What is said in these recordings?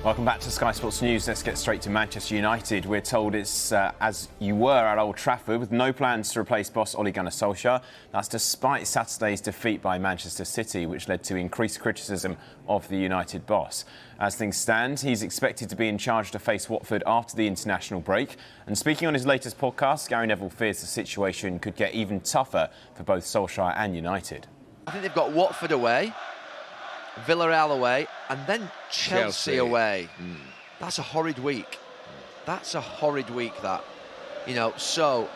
Welcome back to Sky Sports News. Let's get straight to Manchester United. We're told it's as you were at Old Trafford, with no plans to replace boss Ole Gunnar Solskjaer. That's despite Saturday's defeat by Manchester City, which led to increased criticism of the United boss. As things stand, he's expected to be in charge to face Watford after the international break. And speaking on his latest podcast, Gary Neville fears the situation could get even tougher for both Solskjaer and United. I think they've got Watford away, Villarreal away, and then Chelsea away. That's a horrid week. That's a horrid week, that. You know, so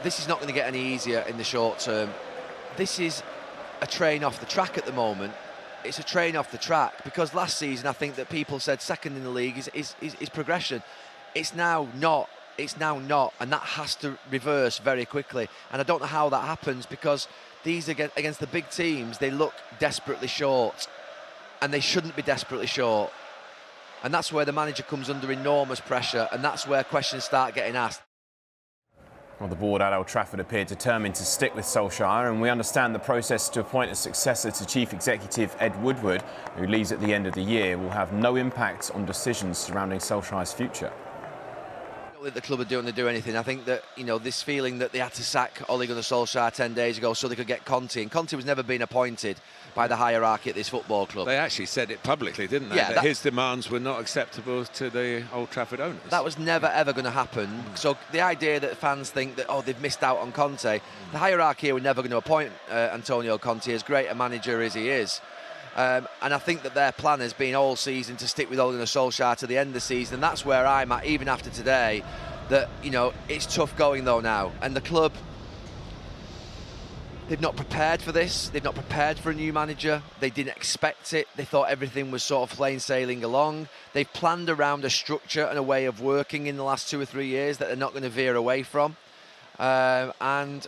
this is not going to get any easier in the short term. This is a train off the track at the moment. It's a train off the track because last season I think that people said second in the league is progression. It's now not. It's now not, and that has to reverse very quickly. And I don't know how that happens because these against the big teams, they look desperately short, and they shouldn't be desperately short. And that's where the manager comes under enormous pressure, and that's where questions start getting asked. Well, the board at Old Trafford appeared determined to stick with Solskjaer, and we understand the process to appoint a successor to Chief Executive Ed Woodward, who leaves at the end of the year, will have no impact on decisions surrounding Solskjaer's future. I don't think the club are doing to do anything. I think that, you know, this feeling that they had to sack Ole Gunnar Solskjaer 10 days ago so they could get Conte, and Conte was never been appointed by the hierarchy at this football club. They actually said it publicly, didn't they? Yeah, that his demands were not acceptable to the Old Trafford owners. That was never ever going to happen. So the idea that fans think that, oh, they've missed out on Conte, the hierarchy were never going to appoint Antonio Conte, as great a manager as he is. And I think that their plan has been all season to stick with Ole Gunnar Solskjaer to the end of the season, and that's where I'm at, even after today, that, you know, it's tough going though now. And the club, they've not prepared for this. They've not prepared for a new manager. They didn't expect it. They thought everything was sort of plain sailing along. They've planned around a structure and a way of working in the last 2 or 3 years that they're not going to veer away from. And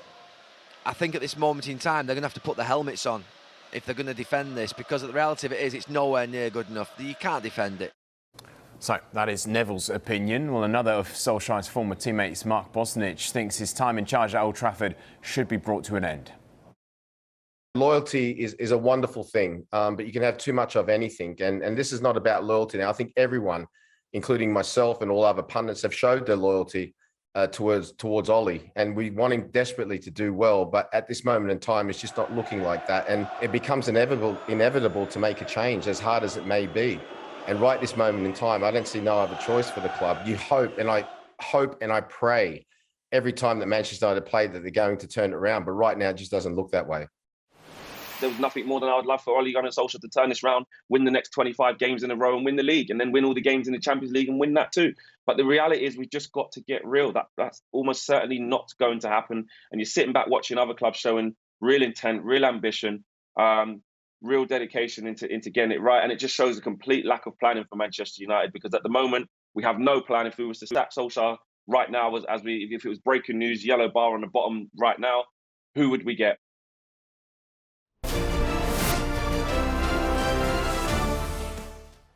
I think at this moment in time, they're going to have to put the helmets on if they're going to defend this, because the reality of it is it's nowhere near good enough. You can't defend it. So that is Neville's opinion. Well, another of Solskjaer's former teammates, Mark Bosnich, thinks his time in charge at Old Trafford should be brought to an end. Loyalty is a wonderful thing, but you can have too much of anything. And this is not about loyalty now. I think everyone, including myself and all other pundits, have showed their loyalty towards Ole. And we want him desperately to do well. But at this moment in time, it's just not looking like that. And it becomes inevitable to make a change, as hard as it may be. And right this moment in time, I don't see no other choice for the club. You hope, and I pray every time that Manchester United play that they're going to turn it around. But right now, it just doesn't look that way. There was nothing more than I would love for Ole Gunnar Solskjaer to turn this round, win the next 25 games in a row and win the league, and then win all the games in the Champions League and win that too. But the reality is we've just got to get real. That's almost certainly not going to happen. And you're sitting back watching other clubs showing real intent, real ambition, real dedication into getting it right. And it just shows a complete lack of planning for Manchester United, because at the moment we have no plan. If we was to sack Solskjaer right now, if it was breaking news, yellow bar on the bottom right now, who would we get?